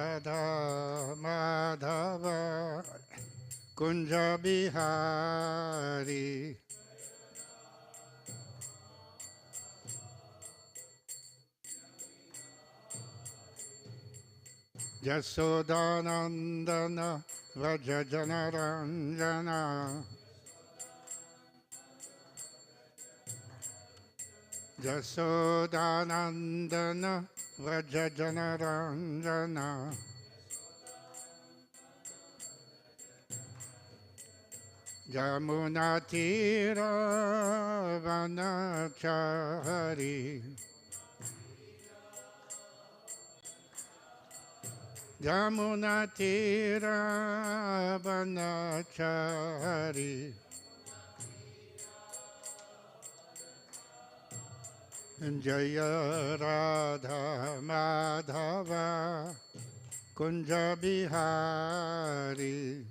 Radha Madhava Kunja Bihari Jasodanandana Vrajajanaranjana Jasodanandana Vrajajanaranjana Jamunatira Vanachari Jamunatira Vanachari Jaya Radha Madhava Kunja Bihari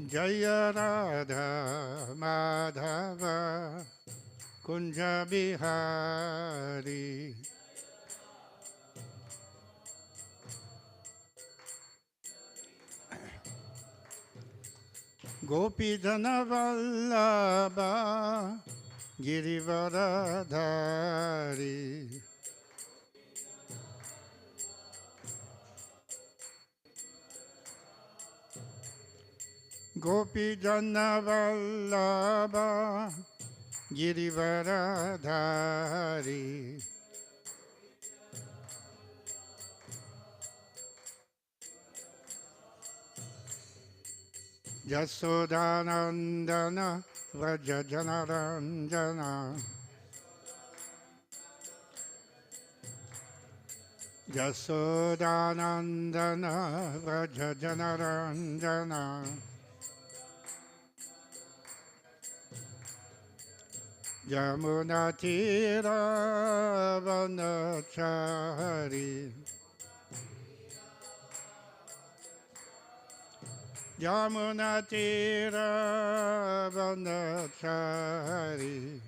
Jaya Radha Madhava Kunja Bihari Gopijana Vallabha Girivaradhari Gopijana Vallabha Girivaradhari Jasodanandana Vrajajanaranjana Jasodanandana Vrajajanaranjana Jamunatira Vanachari Jamunatira Vanachari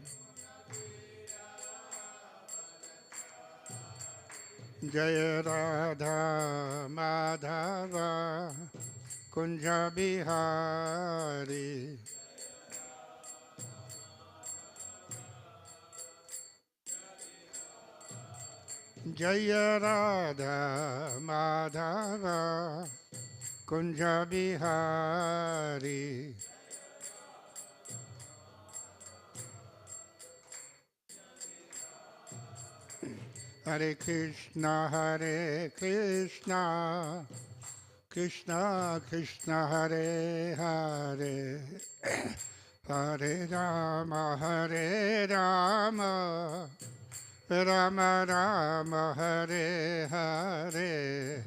Jaya Radha Madhava Kunja Bihari Jaya Radha Madhava Kunja Bihari Hare Krishna Hare Krishna Krishna Krishna Hare Hare Hare Rama Hare Rama Rama Rama Hare Hare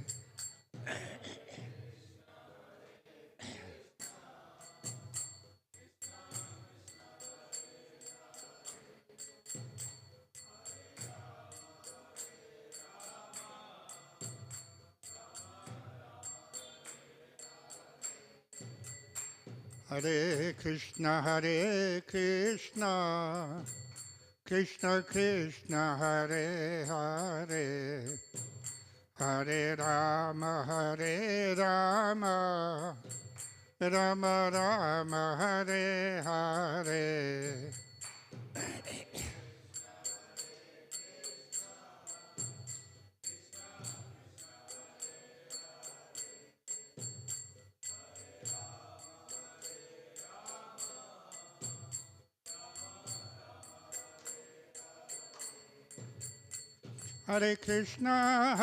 Hare Krishna Krishna Krishna Hare Hare Hare Rama Rama Rama Hare Hare Hare Krishna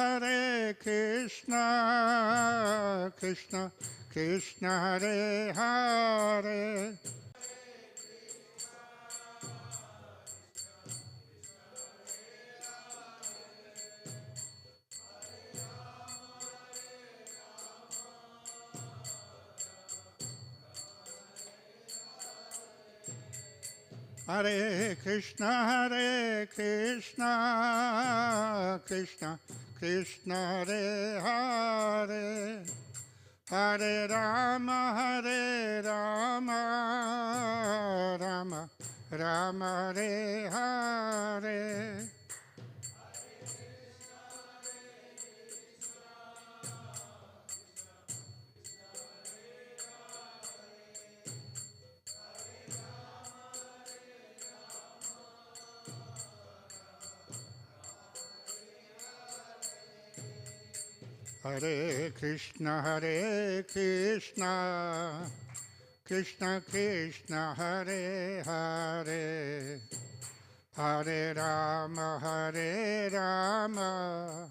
Krishna Krishna Hare Hare Hare Krishna Krishna Krishna Hare Hare Hare Rama Rama Rama Hare Hare. Hare Krishna, Hare Krishna, Krishna Krishna, Hare Hare, Hare Rama, Hare Rama,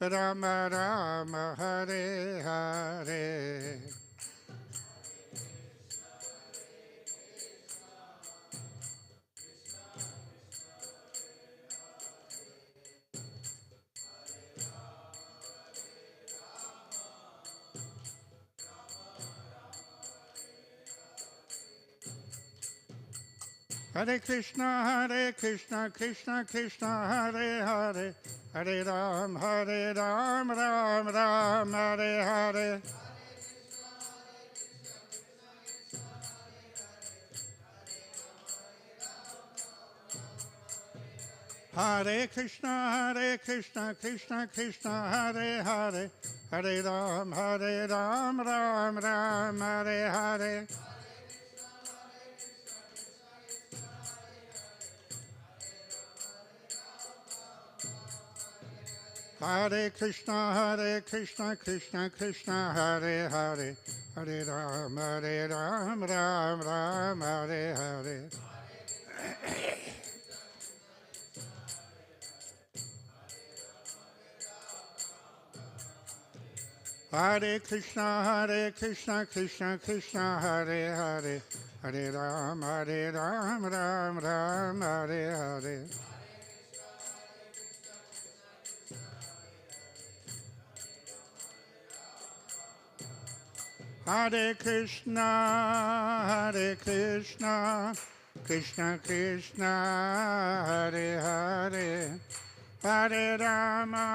Rama Rama, Hare Hare. Hare Krishna, Krishna Krishna, Hare Hare, Hare Ram, Ram Ram, Hare Hare. Hare Krishna, Krishna Krishna, Hare Hare, Hare Ram, Ram Ram, Hare Hare. Hare Krishna, Krishna Krishna, Hare Hare, Hare Ram, Ram Ram, Hare Hare. Hare Krishna, Krishna Krishna, Hare Hare, Hare Ram, Ram Ram, Hare Hare. Hare Krishna, Krishna Krishna, Hare Hare, Hare Rama,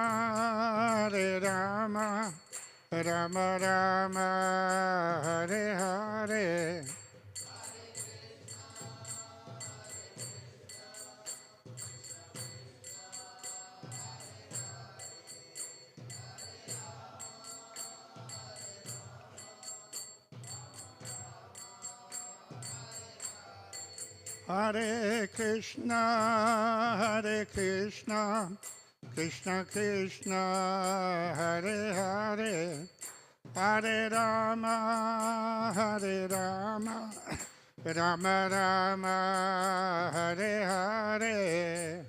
Rama Rama, Hare Hare. Hare Krishna, Krishna Krishna, Hare Hare, Hare Rama, Rama Rama, Hare Hare.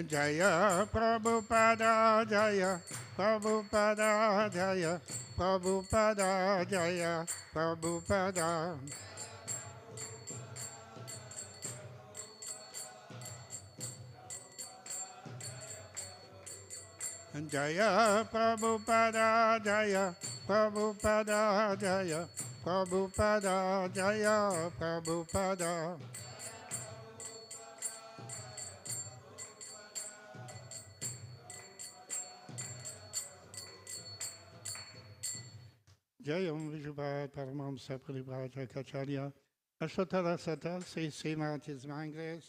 Jaya Prabhupada, Jaya Prabhupada, Jaya Prabhupada, Jaya Prabhupada. Jaya Prabhupada, Jaya Prabhupada, Jaya Prabhupada, Jaya Prabhupada. Jayam Vijubhat Paramamsa Paribhaja Kacharya Ashotara Sata Sri Srimati Mangles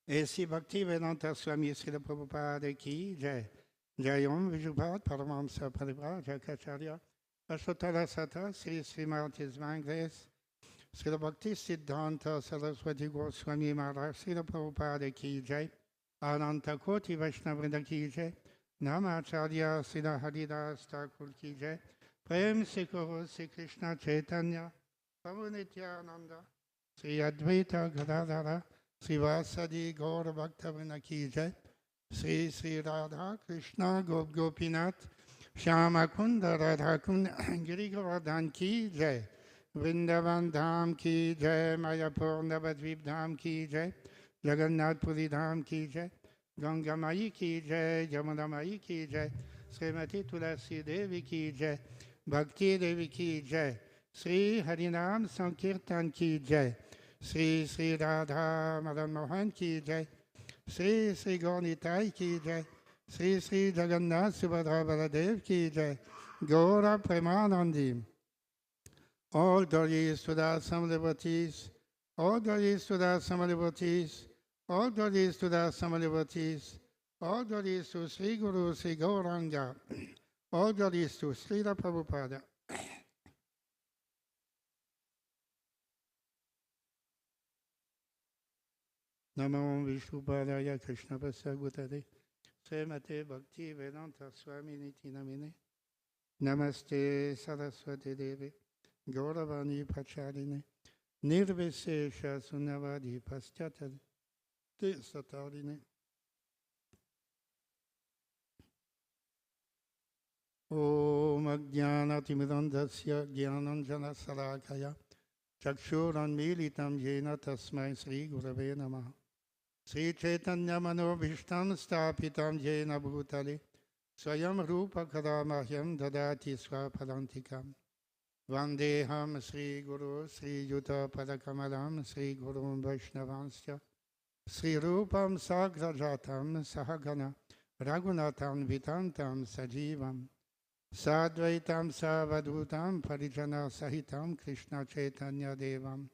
et si Bhakti Vedanta Swami Srila Prabhupada Ki Jai. Jayam Vijubhat Paramamsa Paribhaja Kacharya Ashotara Sata Sri Srimati Mangles Srila Bhakti Siddhanta Saraswati Goswami Maharaj Srila Prabhupada Ki Jai. Ananta Koti Vaishnavrinda Ki Jai. Namacharya Srila Haridas Thakur Ki Jai. प्रेम से कहो श्री कृष्ण चैतन्य प्रभु नित्यानंद श्री अद्वैत गदाधर श्रीवासदि गौर भक्तवृंद की जय। श्री श्री राधा कृष्ण गोप गोपीनाथ श्याम कुंद राधा कुंद गिरि गोवर्धन की जय। वृंदावन धाम की जय। मायापुर नवद्वीप धाम की जय। जगन्नाथपुरी धाम की जय। गंगा माई की जय। यमुना माई की जय। श्रीमती तुलसी देवी की जय। भक्ति देवी की जय। Sri Harinam Sankirtan ki jai. Sri Sri Radha Madan Mohan ki jai. Sri Sri Gaunitai ki jai. Sri Sri Jagannath Subhadra Baladev ki jai. Gaura Premanandi. All glories to the Assam devotees. All glories to the Assam devotees. All glories to the Assam devotees. All glories to Sri Guru Sri Gauranga. All glories to Srila Prabhupada. Namo Vishnupadaya Krishna Prasagutade Srimate Bhakti Vedanta Swami Niti Namine Namaste Saraswati Devi Gauravani Pacharine Nirvesesha Sunyavadi Paschatade Te Satarine Om Ajnanatimidandasya Jnananjana Salakaya Chakshuranmilitam Jena Tasmai Sri Gurave Namaha Sri Chaitanya Manobhishtam Stapitam Jena Bhutale Swayam Rupa Kadamahyam Dadati Swapadantikam Vandeham Sri Guru Sri Yuta Padakamalam Sri Guru Vaishnavansya Sri Rupam Sagrajatam Sahagana Raghunatam Vitantam Sajivam Sadvaitam Savadutam Parijana Sahitam Krishna Chaitanya Devam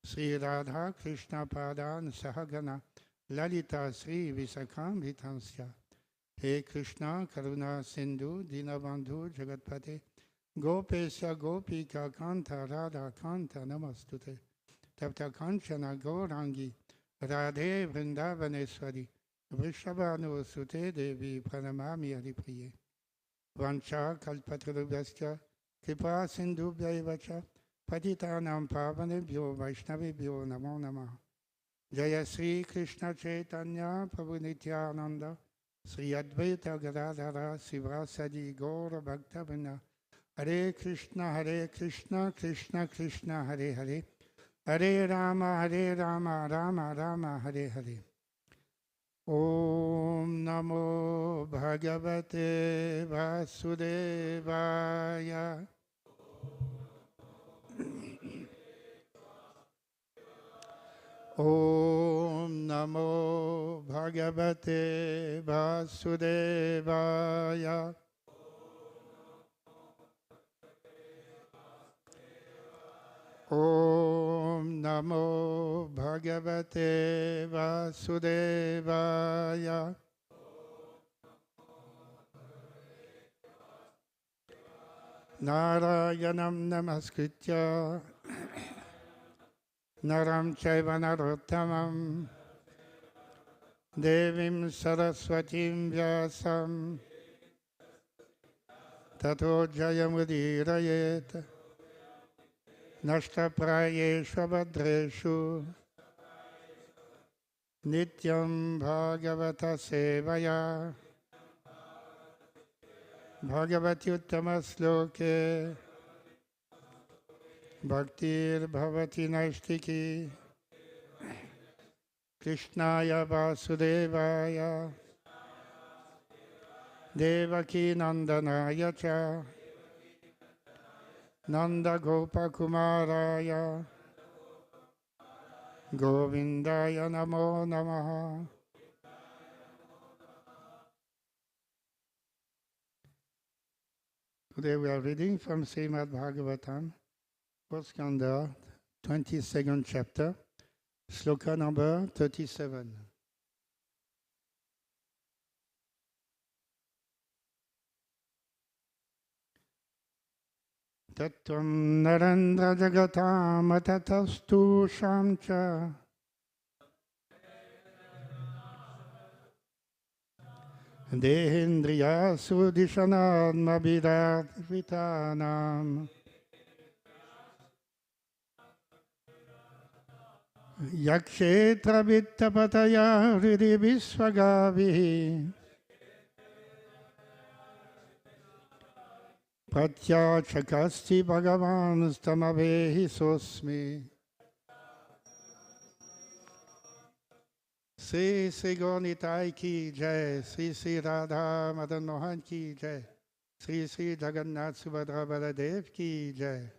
Sri Radha Krishna Padan Sahagana Lalita Sri Visakam Vitansya He Krishna Karuna Sindhu Dinabandhu Jagatpate Gopesya Gopika Kanta Radha Kanta Namastute Tapta Kanchana Gaurangi Radhe Vrindavaneshwari Vrishabhanu Sute Devi Pranamami Haripriye Vancha Kalpatarubhyascha Kripa Sindhubhyaevacha Patitanam Pavanebhyo Vaishnavebhyo Namo Namah Jaya Sri Krishna Chaitanya Prabhu Nityananda Sri Advaita Gadadhara Sivasadi Gaura Bhaktavinda Hare Krishna Krishna Krishna Hare Hare Hare Rama Rama Rama Hare Hare Om Namo Bhagavate Vasudevaya Om Namo Bhagavate Vasudevaya Om Namo Bhagavate Vasudevaya Narayanam Namaskritya Naram Chaiva Narottamam Devim Saraswatim Vyasam Tato Jayamudirayet Nashtaprayeshu Abhadreshu Nityam Bhagavata Sevaya Bhagavati Uttama Sloke Bhaktir Bhavati Naistiki Krishnaya Vasudevaya Devaki Nandanaya Cha Nanda Gopa Kumaraya Govindaya Namo Namaha. Today we are reading from Srimad Bhagavatam, first skanda, 22nd chapter, sloka number 37. Tattvam narendra jagatam atatastu shamcha dehendriyasu dishanadmabidatvitanam yakshetra vittapataya hridi visvagavihi pratyachakasti bhagavan stamavehi sosmi. Sri Sri Gaunitai ki jai, Sri Sri Radha Madan Mohan ki jai, Sri Sri Jagannath Subhadra Baladev ki jai.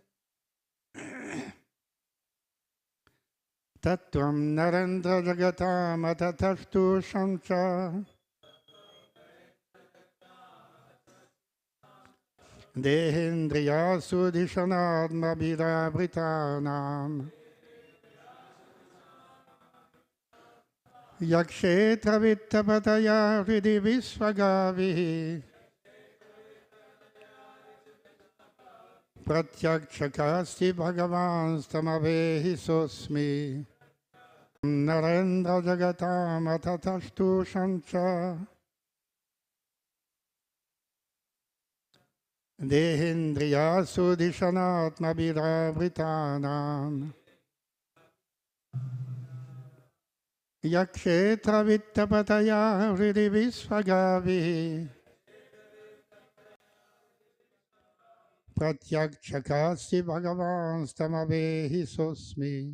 Tattvam Narendra Jagatam Atatashtu Shamcha Dehendriyasu Dishanadma Bhirabritanam Yakshetra Vittapataya Hridi Visvagavihi Pratyakshakasti Bhagavan Stamavehi Sosmi Narendra Jagatam Atatashtu Shamcha Dehendriyasu Dishanatma Bhirabritanam Yakshetra Vittapataya Hridi Visvagavihi Pratyakshakasti Bhagavan Stamavehi Sosmi.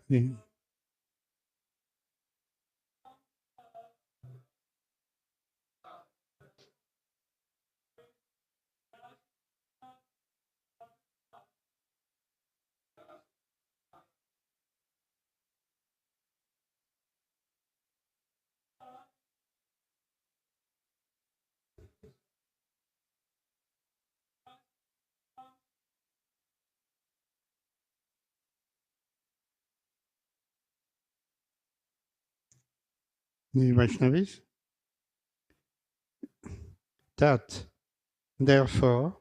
The Vaishnavis. That, therefore,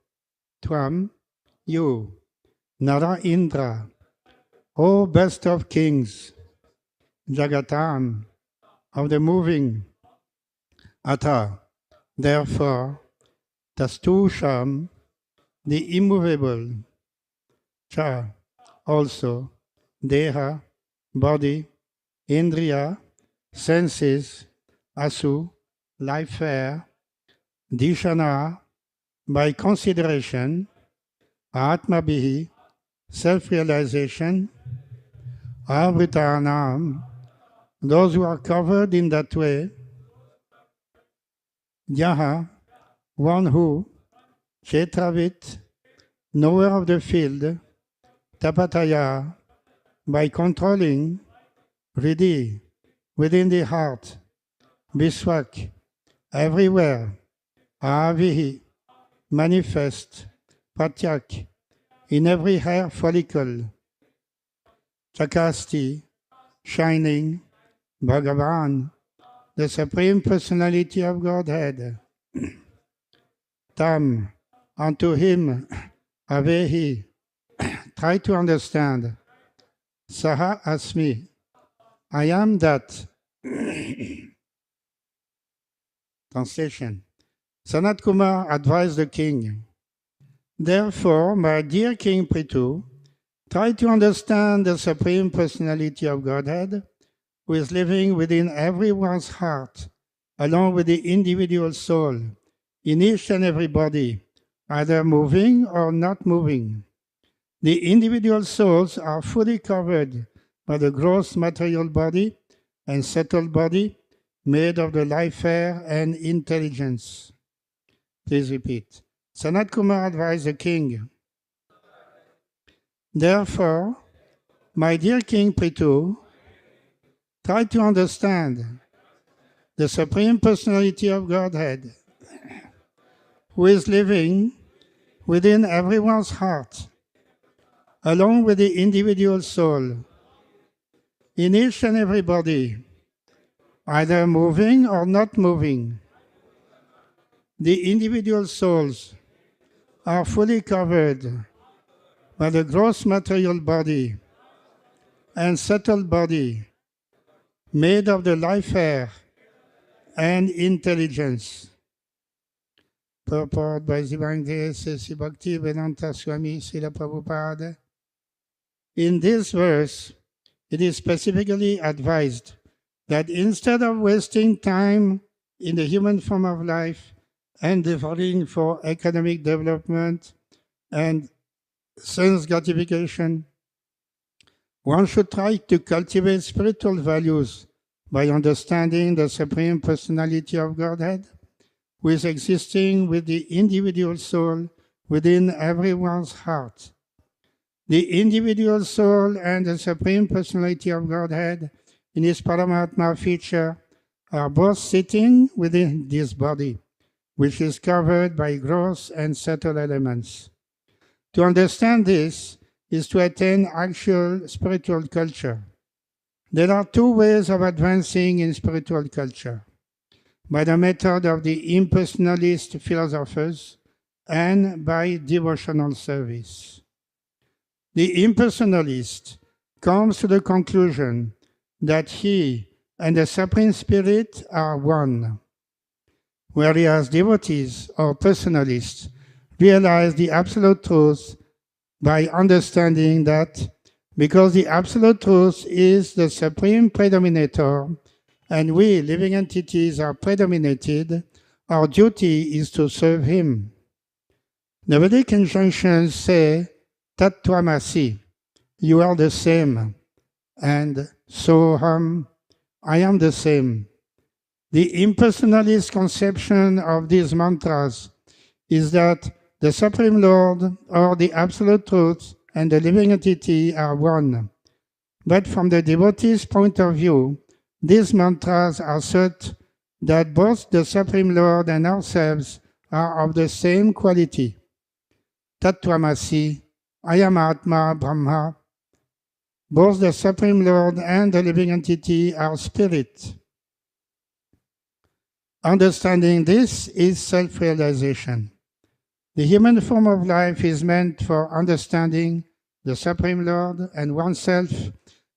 Tvam, you, Nara Indra, O best of kings, Jagatam, of the moving, Ata, therefore, Tastusham, the immovable, Cha, also, Deha, body, Indriya, senses, Asu, life air, Dishana, by consideration, Atmabhihi, self-realization, Avritanam, those who are covered in that way, Yaha, one who, Chetravit, knower of the field, Tapataya, by controlling, Ridi, within the heart, Biswak, everywhere, Avihi, manifest, Pratyak, in every hair follicle, Chakasti, shining, Bhagavan, the Supreme Personality of Godhead, Tam, unto him, Avehi, try to understand, Saha Asmi, I am that. Translation. Sanat Kumar advised the king, therefore, my dear King Prithu, try to understand the Supreme Personality of Godhead, who is living within everyone's heart, along with the individual soul, in each and every body, either moving or not moving. The individual souls are fully covered by the gross material body and subtle body made of the life air and intelligence. Please repeat. Sanat Kumar advised the king, therefore, My dear King Prithu, try to understand the Supreme Personality of Godhead, who is living within everyone's heart, along with the individual soul, in each and every body, either moving or not moving. The individual souls are fully covered by the gross material body and subtle body made of the life air and intelligence. Purport by Divine Grace A.C. Bhaktivedanta Swami Srila Prabhupada. In this verse, it is specifically advised that instead of wasting time in the human form of life and devoting for economic development and sense gratification, one should try to cultivate spiritual values by understanding the Supreme Personality of Godhead, who is existing with the individual soul within everyone's heart. The individual soul and the Supreme Personality of Godhead in his Paramatma feature are both sitting within this body, which is covered by gross and subtle elements. To understand this is to attain actual spiritual culture. There are two ways of advancing in spiritual culture: by the method of the impersonalist philosophers and by devotional service. The impersonalist comes to the conclusion that he and the Supreme Spirit are one, whereas devotees or personalists realize the absolute truth by understanding that because the absolute truth is the supreme predominator and we living entities are predominated, our duty is to serve him. The Vedic injunctions say, Tat Tvamasi, you are the same, and Soham, I am the same. The impersonalist conception of these mantras is that the Supreme Lord or the Absolute Truth and the living entity are one. But from the devotee's point of view, these mantras assert that both the Supreme Lord and ourselves are of the same quality. Tat Tvamasi, I am Atma Brahma. Both the Supreme Lord and the living entity are spirit. Understanding this is self-realization. The human form of life is meant for understanding the Supreme Lord and oneself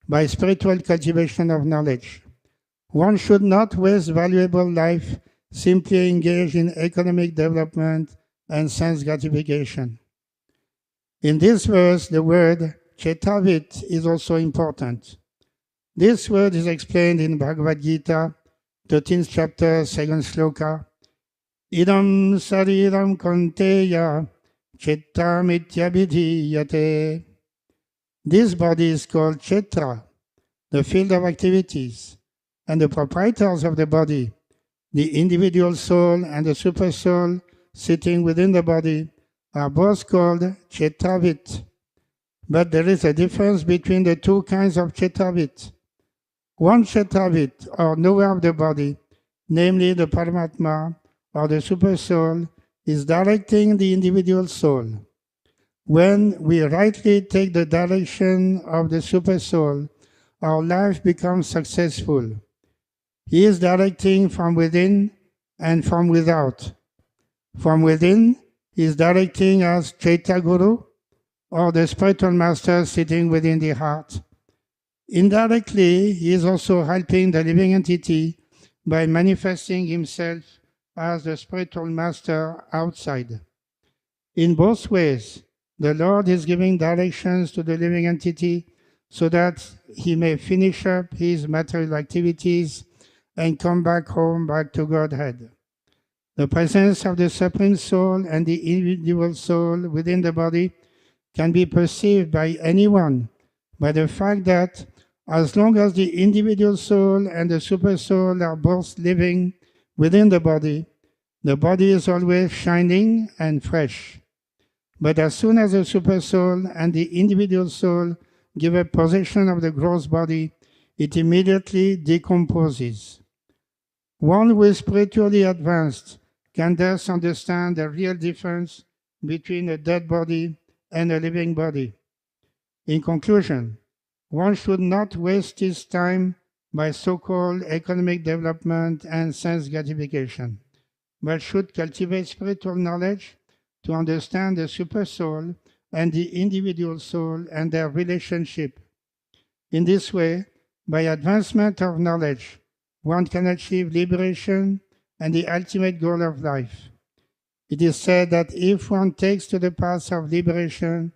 by spiritual cultivation of knowledge. One should not waste valuable life simply engaged in economic development and sense gratification. In this verse, the word Chetavit is also important. This word is explained in Bhagavad Gita, 13th chapter, 2nd sloka. Idam sariram konteya chittamityabhidhiyate. This body is called Chetra, the field of activities, and the proprietors of the body, the individual soul and the super soul sitting within the body, are both called Chetavit. But there is a difference between the two kinds of Chetavit. One Chetavit, or knower of the body, namely the Paramatma or the super soul, is directing the individual soul. When we rightly take the direction of the super soul, our life becomes successful. He is directing from within and from without. From within, he is directing as Chaitya Guru, or the spiritual master sitting within the heart. Indirectly, he is also helping the living entity by manifesting himself as the spiritual master outside. In both ways, the Lord is giving directions to the living entity so that he may finish up his material activities and come back home, back to Godhead. The presence of the Supreme Soul and the individual soul within the body can be perceived by anyone by the fact that as long as the individual soul and the super soul are both living within the body is always shining and fresh. But as soon as the super soul and the individual soul give a position of the gross body, it immediately decomposes. One who is spiritually advanced can thus understand the real difference between a dead body and a living body. In conclusion, one should not waste his time by so-called economic development and sense gratification, but should cultivate spiritual knowledge to understand the supersoul and the individual soul and their relationship. In this way, by advancement of knowledge, one can achieve liberation and the ultimate goal of life. It is said that if one takes to the path of liberation,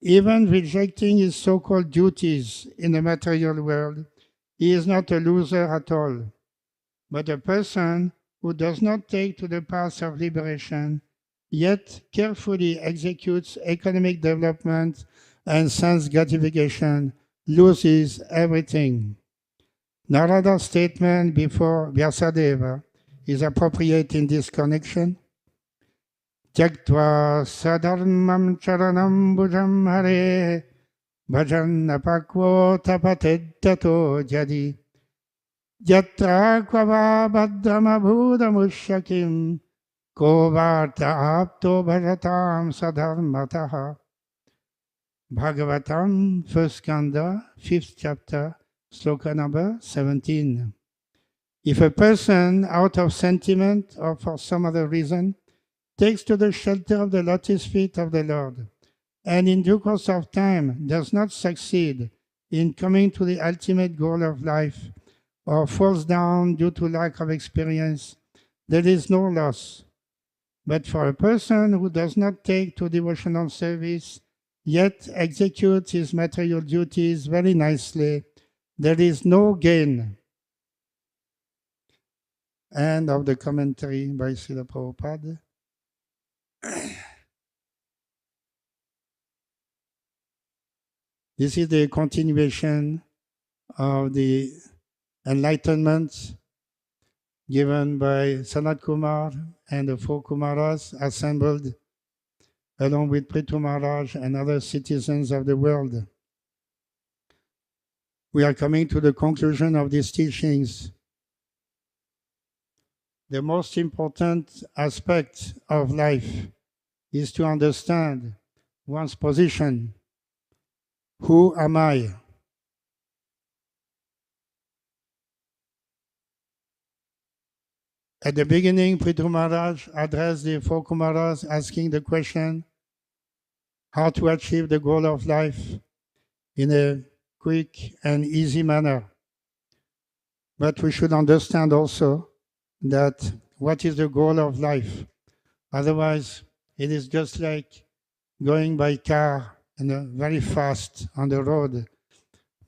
even rejecting his so-called duties in the material world, he is not a loser at all. But a person who does not take to the path of liberation, yet carefully executes economic development and sense gratification, loses everything. Narada's statement before Vyasadeva is appropriate in this connection. Tyaktva sadharmam charanam bhujam hare bhajan apakvo tapated tato jadi yatra kvava bhadrama ko varta apto bhajatam sadharmataha. Bhagavatam, 1st Skanda, 5th chapter, sloka number 17. If a person, out of sentiment or for some other reason, takes to the shelter of the lotus feet of the Lord, and in due course of time does not succeed in coming to the ultimate goal of life, or falls down due to lack of experience, there is no loss. But for a person who does not take to devotional service, yet executes his material duties very nicely, there is no gain. End of the commentary by Srila Prabhupada. This is the continuation of the enlightenment given by Sanat Kumar and the four Kumaras assembled along with Prithu Maharaj and other citizens of the world. We are coming to the conclusion of these teachings. The most important aspect of life is to understand one's position. Who am I? At the beginning, Prithu Maharaj addressed the four Kumaras asking the question how to achieve the goal of life in a quick and easy manner. But we should understand also that what is the goal of life? Otherwise, it is just like going by car and very fast on the road.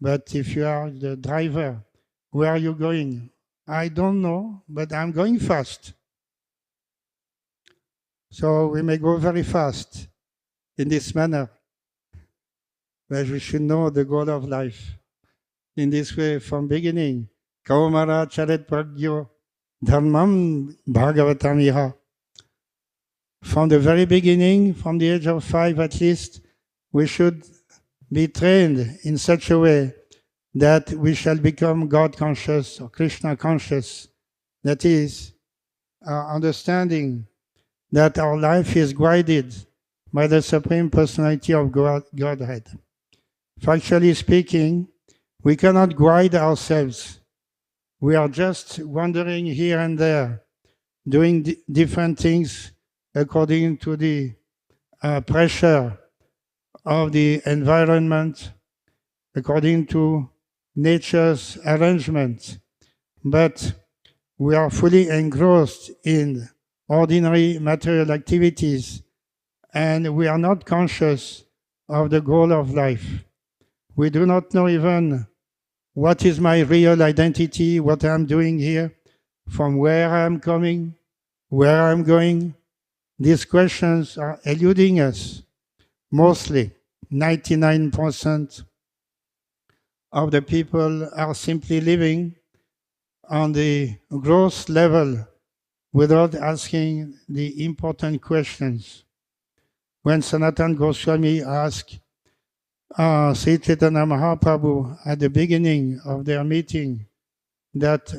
But if you are the driver, where are you going? I don't know, but I'm going fast. So we may go very fast in this manner, but we should know the goal of life. In this way, from beginning, Kaumara Charit Pragyo Dharmam Bhagavatam Iha. From the very beginning, from the age of 5 at least, we should be trained in such a way that we shall become God conscious or Krishna conscious. That is, understanding that our life is guided by the Supreme Personality of Godhead. Factually speaking, we cannot guide ourselves. We are just wandering here and there, doing different things according to the pressure of the environment, according to nature's arrangement. But we are fully engrossed in ordinary material activities, and we are not conscious of the goal of life. We do not know even what is my real identity, what I'm doing here, from where I'm coming, where I'm going. These questions are eluding us. Mostly, 99% of the people are simply living on the gross level without asking the important questions. When Sanatan Goswami asked, Sri Chaitanya Mahaprabhu at the beginning of their meeting that,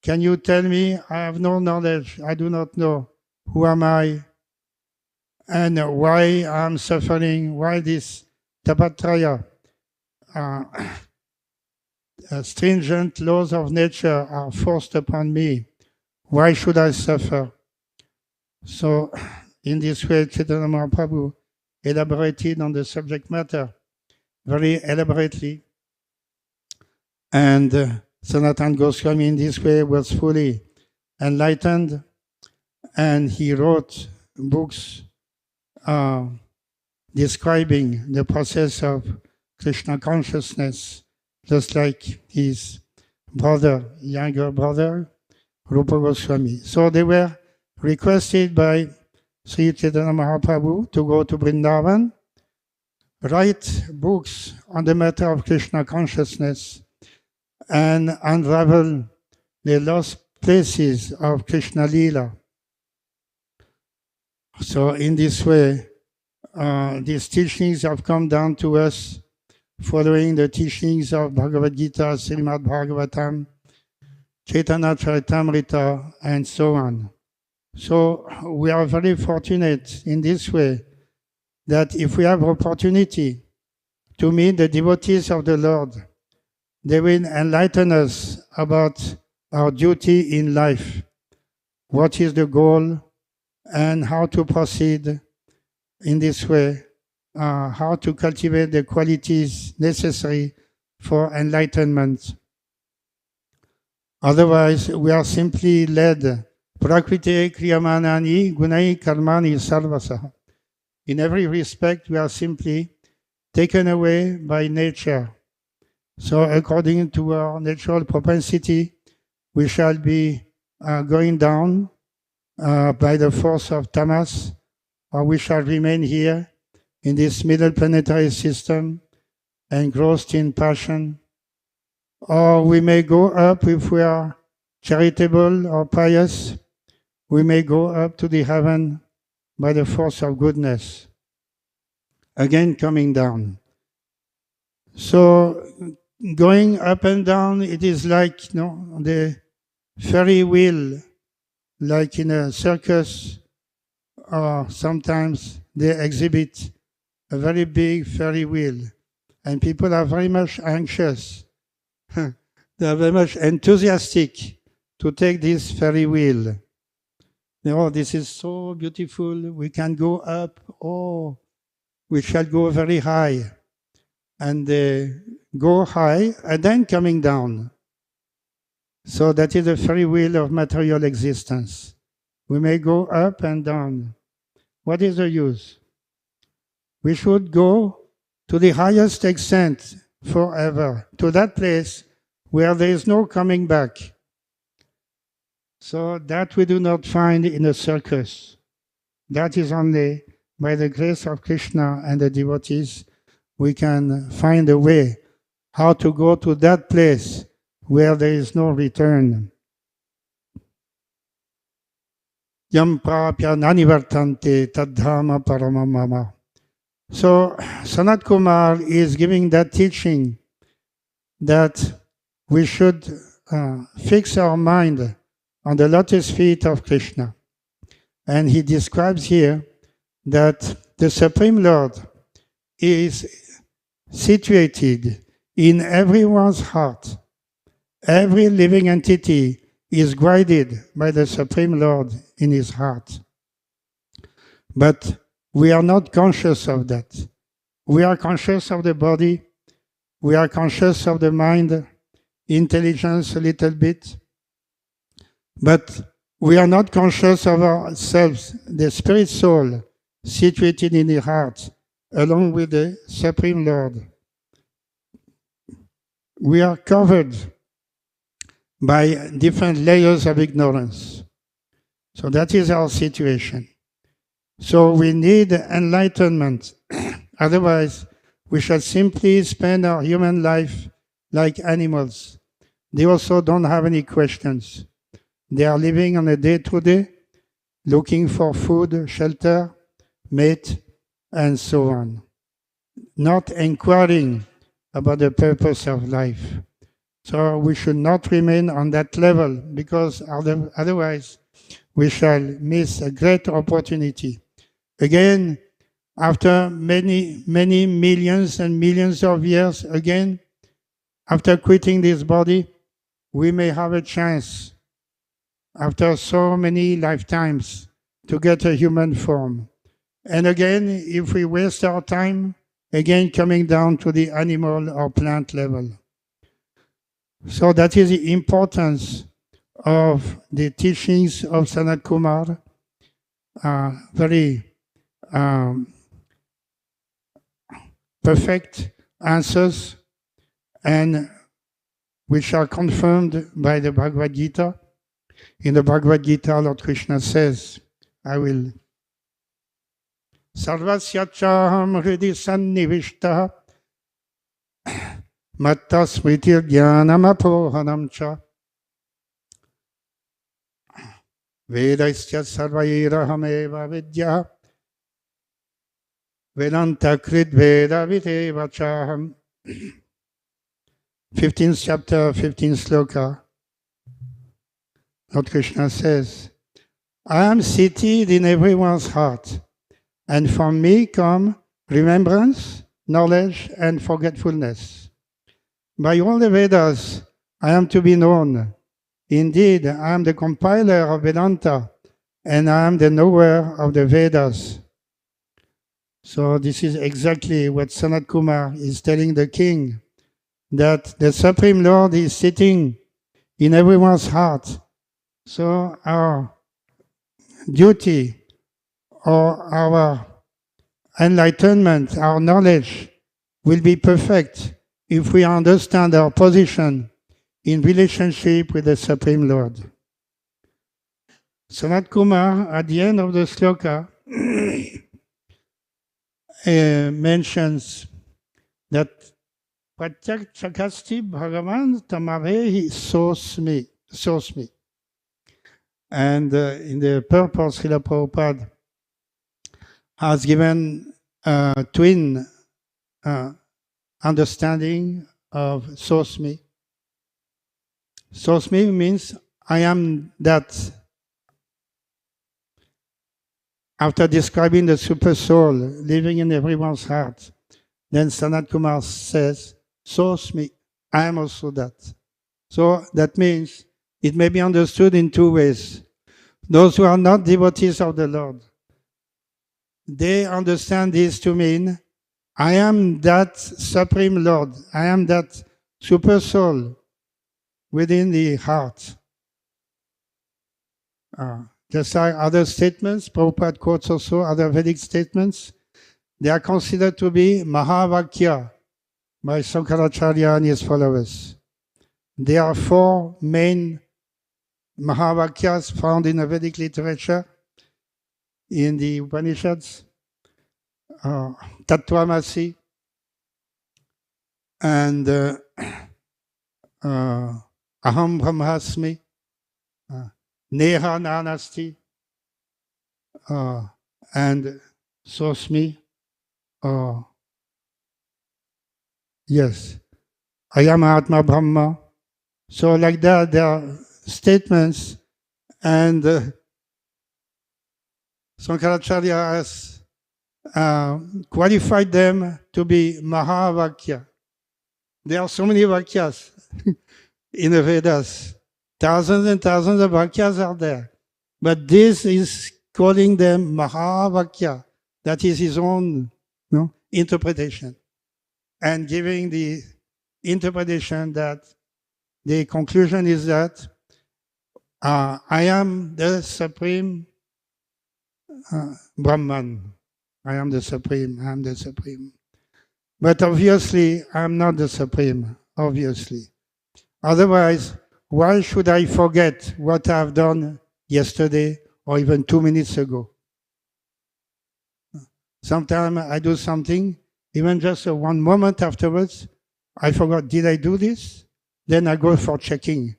can you tell me, I have no knowledge, I do not know, who am I and why I'm suffering, why this tapatraya, uh, stringent laws of nature are forced upon me. Why should I suffer? So in this way, Chaitanya Mahaprabhu elaborated on the subject matter very elaborately. And Sanatana Goswami in this way was fully enlightened, and he wrote books describing the process of Krishna consciousness, just like his brother, younger brother, Rupa Goswami. So they were requested by Sri Chaitanya Mahaprabhu to go to Vrindavan, write books on the matter of Krishna consciousness, and unravel the lost places of Krishna Lila. So in this way, these teachings have come down to us following the teachings of Bhagavad Gita, Srimad Bhagavatam, Chaitanya Charitamrita, and so on. So we are very fortunate in this way that if we have opportunity to meet the devotees of the Lord, they will enlighten us about our duty in life, what is the goal, and how to proceed in this way, how to cultivate the qualities necessary for enlightenment. Otherwise, we are simply led, prakriti kriyamanani gunai karmani sarvasaha. In every respect, we are simply taken away by nature. So according to our natural propensity, we shall be going down by the force of tamas, or we shall remain here in this middle planetary system engrossed in passion, or we may go up if we are charitable or pious, we may go up to the heaven by the force of goodness, again coming down. So going up and down, it is like the ferry wheel, like in a circus, or sometimes they exhibit a very big ferry wheel, and people are very much anxious. They are very much enthusiastic to take this ferry wheel. Oh, this is so beautiful. We can go up. Oh, we shall go very high. And they go high and then coming down. So that is the ferry wheel of material existence. We may go up and down. What is the use? We should go to the highest extent forever, to that place where there is no coming back. So that we do not find in a circus. That is only by the grace of Krishna and the devotees we can find a way how to go to that place where there is no return. Yam prapya nanivartante tadhama paramamama. So Sanat Kumar is giving that teaching that we should fix our mind on the lotus feet of Krishna. And he describes here that the Supreme Lord is situated in everyone's heart. Every living entity is guided by the Supreme Lord in his heart. But we are not conscious of that. We are conscious of the body, we are conscious of the mind, intelligence a little bit, but we are not conscious of ourselves, the spirit soul situated in the heart, along with the Supreme Lord. We are covered by different layers of ignorance. So that is our situation. So we need enlightenment. Otherwise, we shall simply spend our human life like animals. They also don't have any questions. They are living on a day-to-day, looking for food, shelter, mate, and so on. not inquiring about the purpose of life. So we should not remain on that level, because otherwise we shall miss a great opportunity. Again, after many, many millions and millions of years, again, after quitting this body, we may have a chance, after so many lifetimes, to get a human form. And again, if we waste our time, again coming down to the animal or plant level. So that is the importance of the teachings of Sanat Kumar, very perfect answers, and which are confirmed by the Bhagavad Gita. In the Bhagavad Gita, Lord Krishna says, I will Sarvasyachaham hridi sannivishtaha matta smritir jnanam apohanam cha vedaisya sarvairahameva vidya vedanta krit veda viteva chaham. 15th chapter, 15th sloka, Lord Krishna says, I am seated in everyone's heart, and from me come remembrance, knowledge, and forgetfulness. By all the Vedas, I am to be known. Indeed, I am the compiler of Vedanta, and I am the knower of the Vedas. So this is exactly what Sanat Kumar is telling the king, that the Supreme Lord is sitting in everyone's heart. So our duty or our enlightenment, our knowledge will be perfect if we understand our position in relationship with the Supreme Lord. Sanat Kumar, at the end of the sloka, mentions that Pratyak Chakasti Bhagavan Tamavehi Sosmi. And in the purpose, Srila Prabhupada has given a twin understanding of Sosmi. Sosmi means I am that. After describing the super soul living in everyone's heart, then Sanat Kumar says, Sosmi, I am also that. So that means it may be understood in two ways. Those who are not devotees of the Lord, they understand this to mean, I am that Supreme Lord, I am that super soul within the heart. Just like other statements, Prabhupada quotes also other Vedic statements, they are considered to be Mahavakya by Sankaracharya and his followers. There are four main Mahavakyas found in the Vedic literature, in the Upanishads, Tattvamasi, and Aham Brahmasmi, Neha Nanasti, and Sosmi, yes, Ayam Atma Brahma. So like that, there are statements, and Sankaracharya has qualified them to be Mahavakya. There are so many Vakyas in the Vedas. Thousands and thousands of Vakyas are there. But this is calling them Mahavakya. That is his own interpretation. And giving the interpretation that the conclusion is that I am the Supreme Brahman. I am the Supreme. I am the Supreme. But obviously, I am not the Supreme. Obviously. Otherwise, why should I forget what I have done yesterday or even 2 minutes ago? Sometimes I do something, even just one moment afterwards, I forgot, did I do this? Then I go for checking.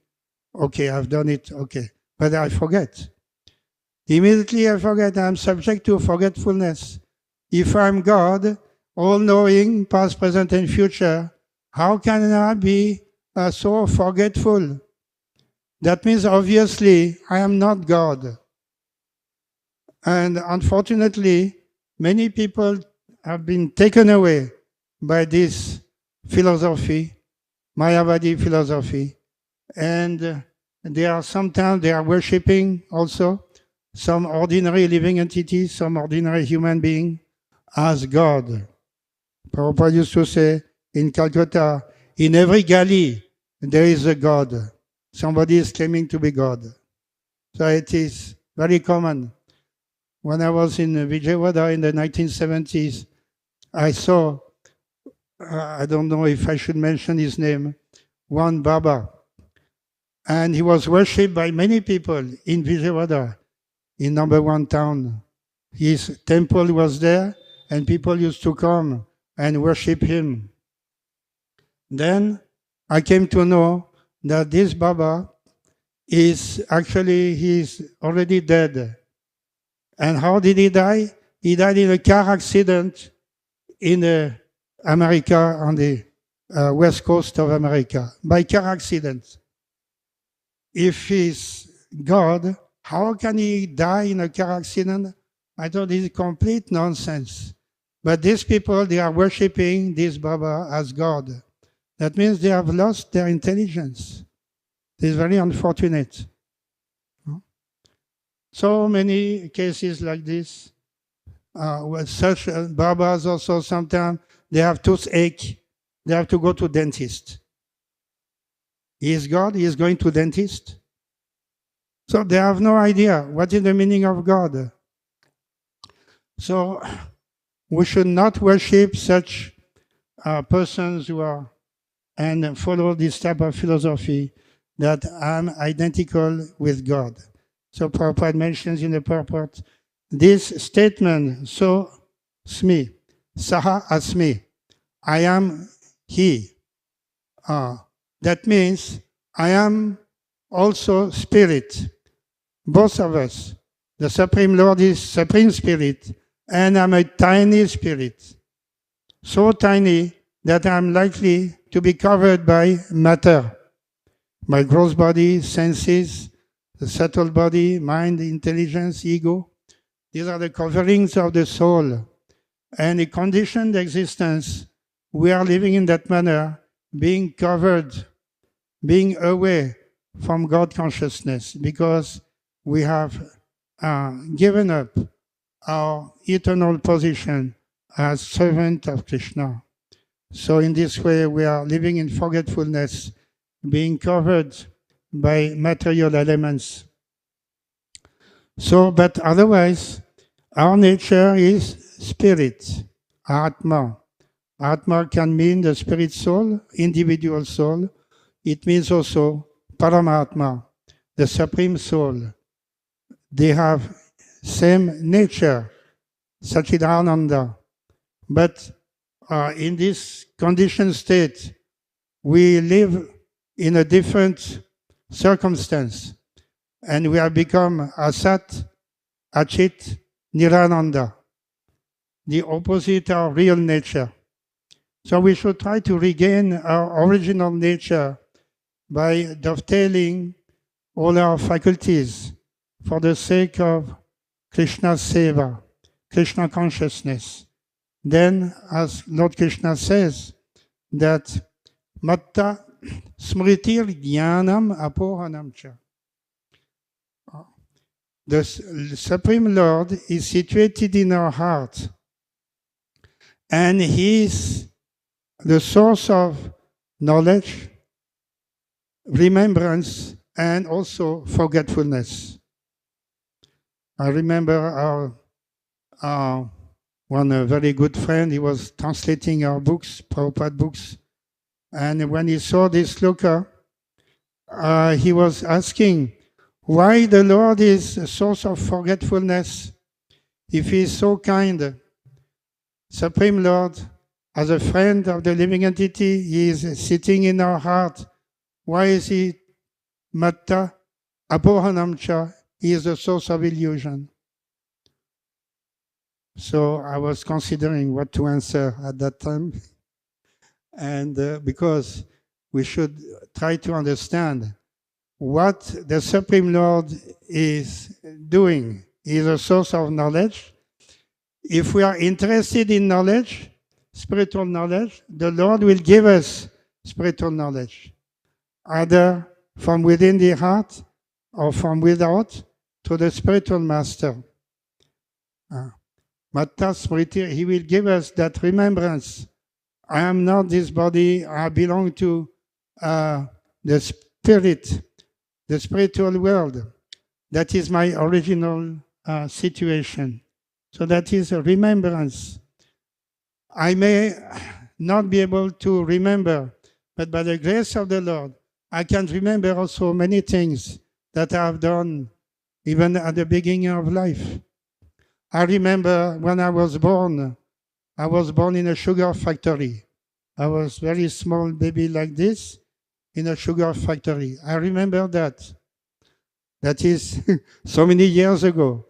Okay, I've done it, okay. But I forget. Immediately I forget, I'm subject to forgetfulness. If I'm God, all-knowing, past, present, and future. How can I be so forgetful? That means obviously I am not God. And unfortunately, many people have been taken away by this philosophy, Mayavadi philosophy. And they are sometimes they are worshipping also some ordinary living entity, some ordinary human being as God. Prabhupada used to say in Calcutta, in every galley there is a God. Somebody is claiming to be God. So it is very common. When I was in Vijayawada in the 1970s, I saw, I don't know if I should mention his name, one Baba. And he was worshipped by many people in Vijayawada, in number one town. His temple was there, and people used to come and worship him. Then I came to know that this Baba is actually, he's already dead. And how did he die? He died in a car accident in America, on the west coast of America, by car accident. If he's God, how can he die in a car accident? I thought it's complete nonsense. But these people, they are worshipping this Baba as God. That means they have lost their intelligence. It is very unfortunate. So many cases like this. With such Babas also, sometimes they have toothache. They have to go to dentist. He is God, he is going to dentist. So they have no idea what is the meaning of God. So we should not worship such persons who are and follow this type of philosophy that I'm identical with God. So Prabhupada mentions in the purport this statement, so Smi, Saha Asmi, I am He. That means I am also Spirit. Both of us. The Supreme Lord is Supreme Spirit, and I'm a tiny spirit. So tiny that I'm likely to be covered by matter. My gross body, senses, the subtle body, mind, intelligence, ego. These are the coverings of the soul. And a conditioned existence, we are living in that manner, being covered, being away from God consciousness, because we have given up our eternal position as servant of Krishna. So in this way, we are living in forgetfulness, being covered by material elements. So, but otherwise, our nature is spirit, Atma. Atma can mean the spirit soul, individual soul. It means also Paramatma, the supreme soul. They have same nature, Satchidananda. But in this conditioned state, we live in a different circumstance. And we have become Asat, Achit, Nirananda, the opposite of real nature. So we should try to regain our original nature by dovetailing all our faculties for the sake of Krishna's seva, Krishna consciousness. Then, as Lord Krishna says, that Matta Smritir Jnanam Apohanam Cha. The Supreme Lord is situated in our heart, and He is the source of knowledge, remembrance, and also forgetfulness. I remember our one very good friend, he was translating our books, Prabhupada books, and when he saw this sloka, he was asking why the Lord is a source of forgetfulness if He is so kind. Supreme Lord, as a friend of the living entity, He is sitting in our heart. Why is He Matta Apohanamcha? He is the source of illusion. So I was considering what to answer at that time. And because we should try to understand what the Supreme Lord is doing. He is a source of knowledge. If we are interested in knowledge, spiritual knowledge, the Lord will give us spiritual knowledge, either from within the heart or from without to the spiritual master. Matta Smriti, he will give us that remembrance. I am not this body, I belong to the spirit, the spiritual world. That is my original situation. So that is a remembrance. I may not be able to remember, but by the grace of the Lord, I can remember also many things that I have done even at the beginning of life. I remember when I was born in a sugar factory. I was very small baby like this in a sugar factory. I remember that. That is so many years ago.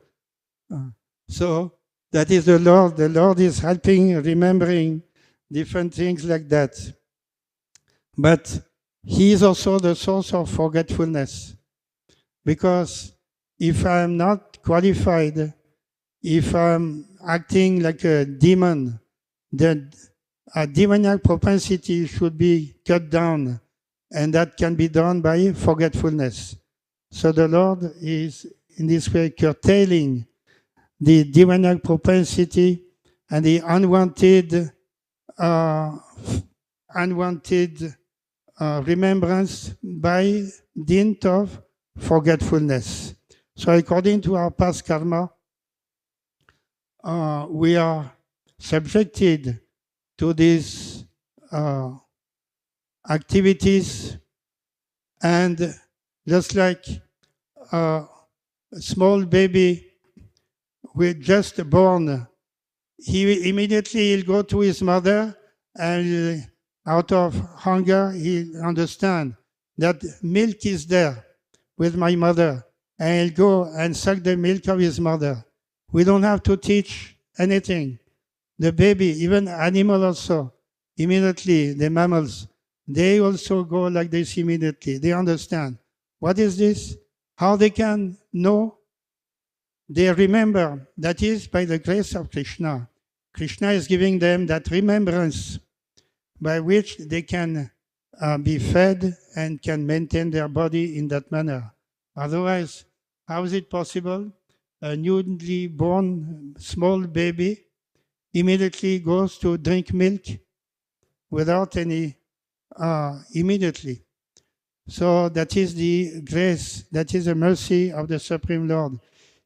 So that is the Lord. The Lord is helping, remembering different things like that. But He is also the source of forgetfulness. Because if I am not qualified, if I'm acting like a demon, a demoniac propensity should be cut down, and that can be done by forgetfulness. So the Lord is in this way curtailing the demoniac propensity and the unwanted remembrance by dint of forgetfulness. So according to our past karma, we are subjected to these activities, and just like a small baby with just born, he immediately will go to his mother, and out of hunger he'll understand that milk is there with my mother, and he'll go and suck the milk of his mother. We don't have to teach anything. The baby, even animal also, immediately, the mammals, they also go like this immediately. They understand. What is this? How they can know? They remember. That is by the grace of Krishna. Krishna is giving them that remembrance by which they can be fed and can maintain their body in that manner. Otherwise, how is it possible? A newly born small baby immediately goes to drink milk without any, immediately. So that is the grace, that is the mercy of the Supreme Lord.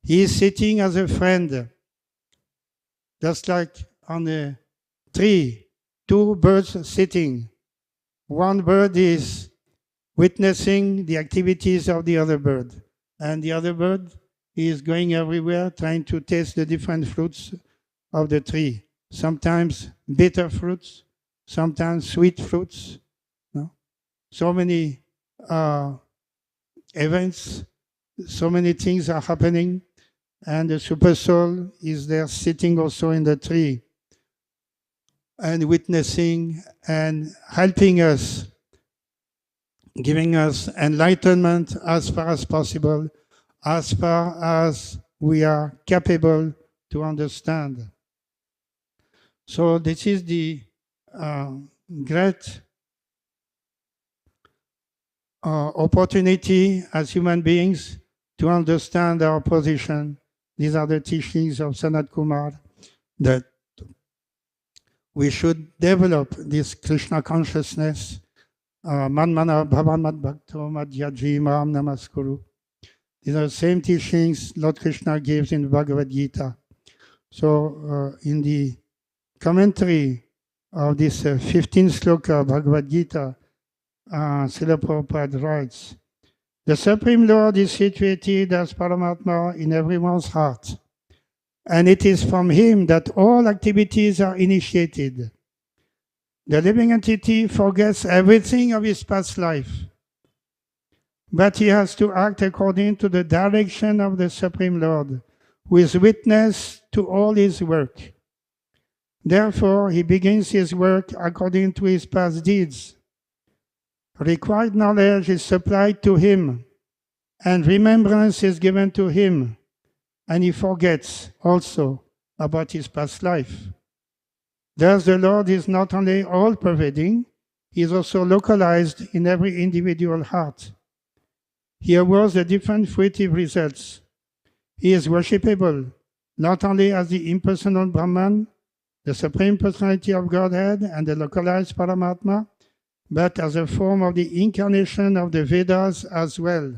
He is sitting as a friend, just like on a tree, two birds sitting. One bird is witnessing the activities of the other bird, and the other bird is going everywhere trying to taste the different fruits of the tree. Sometimes bitter fruits, sometimes sweet fruits. No? So many events, so many things are happening, and the super soul is there sitting also in the tree and witnessing and helping us, giving us enlightenment as far as possible, as far as we are capable to understand. So this is the great opportunity as human beings to understand our position. These are the teachings of Sanat Kumar, that we should develop this Krishna consciousness. Manmana bhavan mad bhakto madhyaji mam namaskuru. These are the same teachings Lord Krishna gives in Bhagavad Gita. So in the commentary of this 15th sloka Bhagavad Gita, Srila Prabhupada writes, the Supreme Lord is situated as Paramatma in everyone's heart, and it is from Him that all activities are initiated. The living entity forgets everything of his past life, but he has to act according to the direction of the Supreme Lord, who is witness to all his work. Therefore, he begins his work according to his past deeds. Required knowledge is supplied to him, and remembrance is given to him, and he forgets also about his past life. Thus, the Lord is not only all-pervading, he is also localized in every individual heart. He awards the different fruitive results. He is worshipable, not only as the impersonal Brahman, the Supreme Personality of Godhead, and the localized Paramatma, but as a form of the incarnation of the Vedas as well.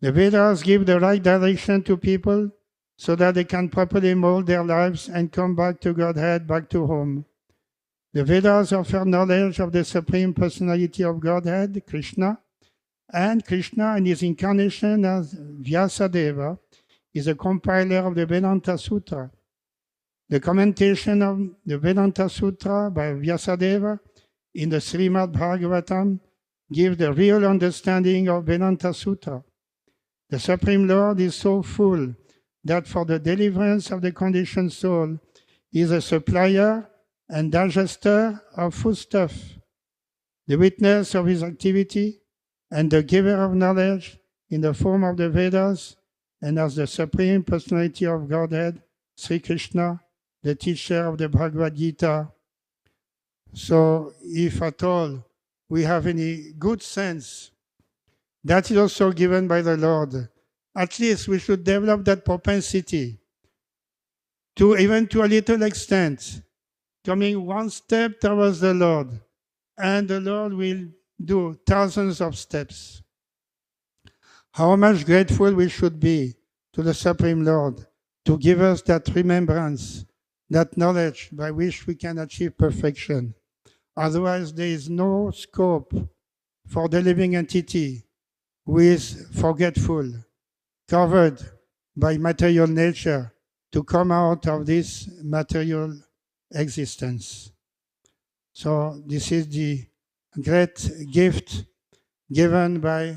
The Vedas give the right direction to people so that they can properly mold their lives and come back to Godhead, back to home. The Vedas offer knowledge of the Supreme Personality of Godhead, Krishna, and Krishna in his incarnation as Vyasadeva is a compiler of the Vedanta Sutra. The commentation of the Vedanta Sutra by Vyasadeva in the Srimad Bhagavatam gives the real understanding of Vedanta Sutra. The Supreme Lord is so full that for the deliverance of the conditioned soul, he is a supplier and digester of foodstuff, the witness of his activity, and the giver of knowledge in the form of the Vedas, and as the Supreme Personality of Godhead, Sri Krishna, the teacher of the Bhagavad Gita. So if at all we have any good sense, that is also given by the Lord. At least we should develop that propensity to, even to a little extent, coming one step towards the Lord, and the Lord will do thousands of steps. How much grateful we should be to the Supreme Lord to give us that remembrance, that knowledge by which we can achieve perfection. Otherwise, there is no scope for the living entity who is forgetful, covered by material nature, to come out of this material existence. So this is the great gift given by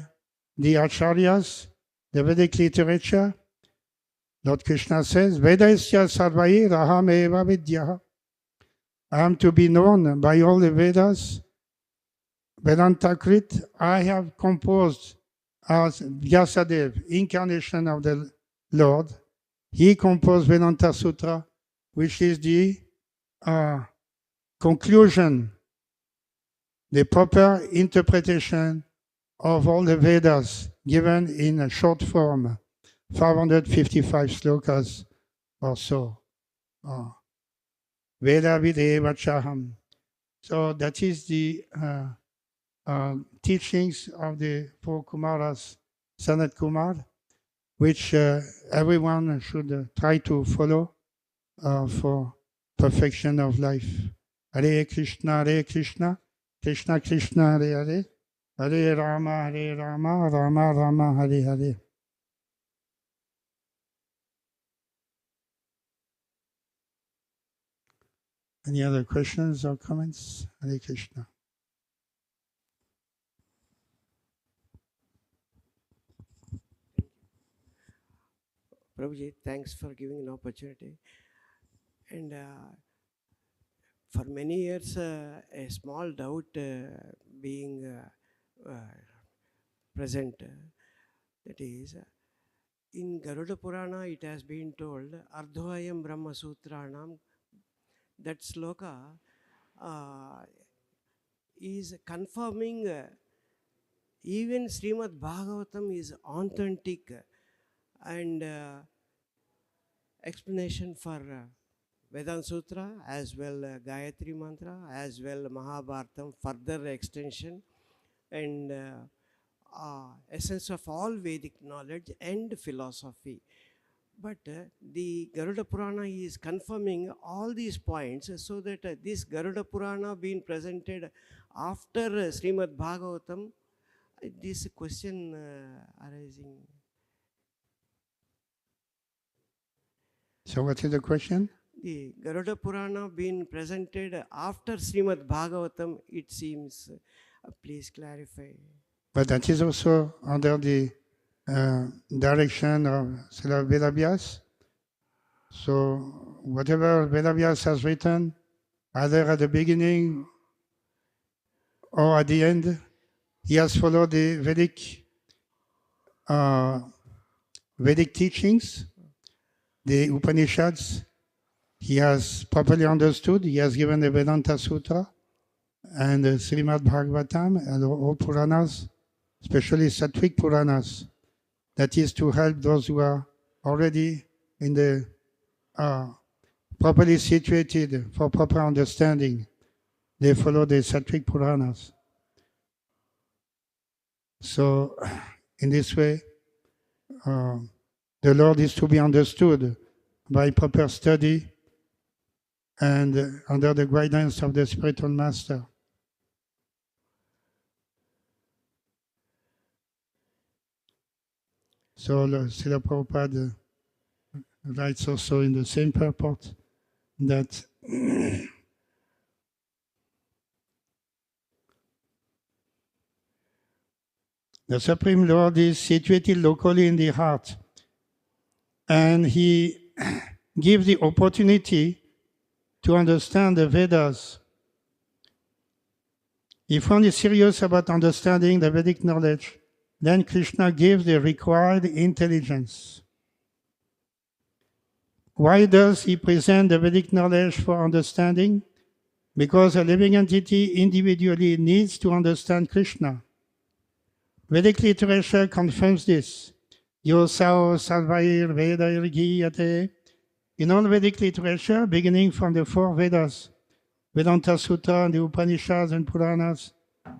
the Acharyas, the Vedic literature. Lord Krishna says, Vedasya sarvai raham eva vidyaha. I am to be known by all the Vedas. Vedanta Krit, I have composed as Vyasadeva, incarnation of the Lord. He composed Vedanta Sutra, which is the conclusion, the proper interpretation of all the Vedas given in a short form, 555 slokas or so. Veda videva chaham. So that is the teachings of the four Kumaras, Sanat Kumar, which everyone should try to follow for perfection of life. Hare Krishna, Krishna Krishna, Hare Hare, Hare Rama, Rama Rama, Hare Hare. Any other questions or comments? Hare Krishna. Prabhuji, thanks for giving an opportunity. And for many years, a small doubt being present. That is, in Garuda Purana, it has been told, Ardhoayam Brahma Sutranam, that sloka is confirming even Srimad Bhagavatam is authentic and explanation for Vedanta Sutra, as well Gayatri Mantra, as well Mahabharatam, further extension, and essence of all Vedic knowledge and philosophy. But the Garuda Purana is confirming all these points, so that this Garuda Purana being presented after Srimad Bhagavatam, this question arising. So what is the question? The Garuda Purana being presented after Srimad Bhagavatam, it seems. Please clarify. But that is also under the direction of Srila Vedavyas. So whatever Vedavyas has written, either at the beginning or at the end, he has followed the Vedic teachings, the Upanishads. He has properly understood. He has given the Vedanta Sutra and the Srimad Bhagavatam and all Puranas, especially Sattvic Puranas. That is to help those who are already in the properly situated for proper understanding. They follow the Sattvic Puranas. So, in this way, the Lord is to be understood by proper study and under the guidance of the spiritual master. So Srila Prabhupada writes also in the same purport that the Supreme Lord is situated locally in the heart, and He gives the opportunity to understand the Vedas. If one is serious about understanding the Vedic knowledge, then Krishna gives the required intelligence. Why does He present the Vedic knowledge for understanding? Because a living entity individually needs to understand Krishna. Vedic literature confirms this. Yosao Salvair Vedair Giyate. In all Vedic literature, beginning from the four Vedas, Vedanta Sutra and the Upanishads and Puranas,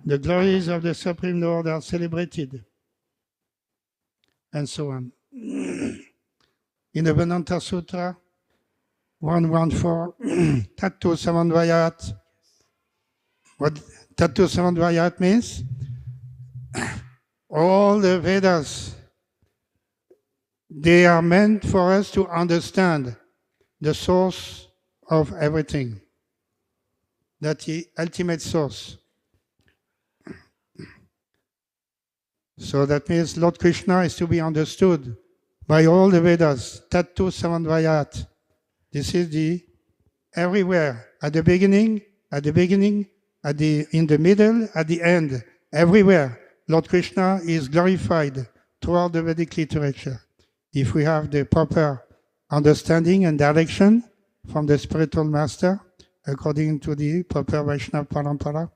the glories of the Supreme Lord are celebrated, and so on. In the Vedanta Sutra, 114, Tattu Samandvayat. What Tattu Samandvayat means? All the Vedas, they are meant for us to understand the source of everything. That's the ultimate source. So that means Lord Krishna is to be understood by all the Vedas. Tattu Samandvayat. This is the everywhere. At the beginning, in the middle, at the end. Everywhere. Lord Krishna is glorified throughout the Vedic literature. If we have the proper understanding and direction from the spiritual master, according to the proper Vaishnava Parampara,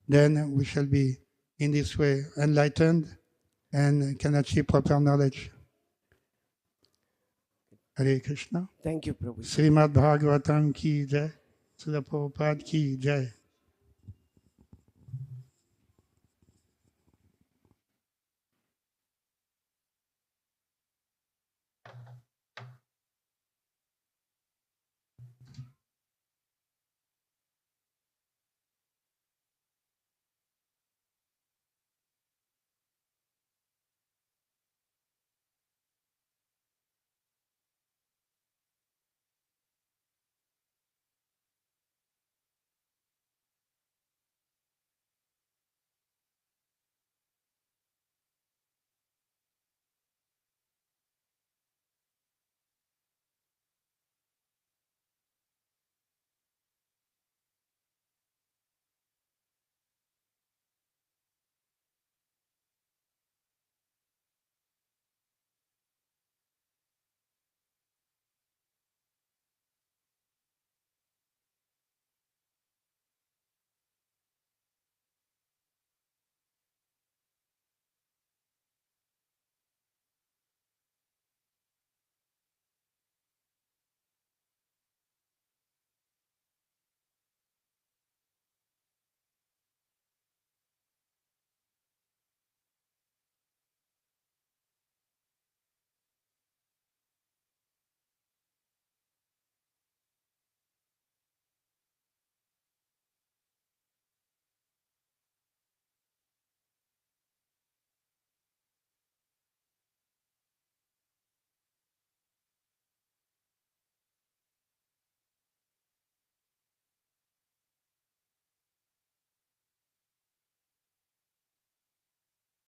then we shall be in this way enlightened and can achieve proper knowledge. Hare Krishna. Thank you, Prabhu. Srimad Bhagavatam ki jai. Srila Prabhupada ki jai.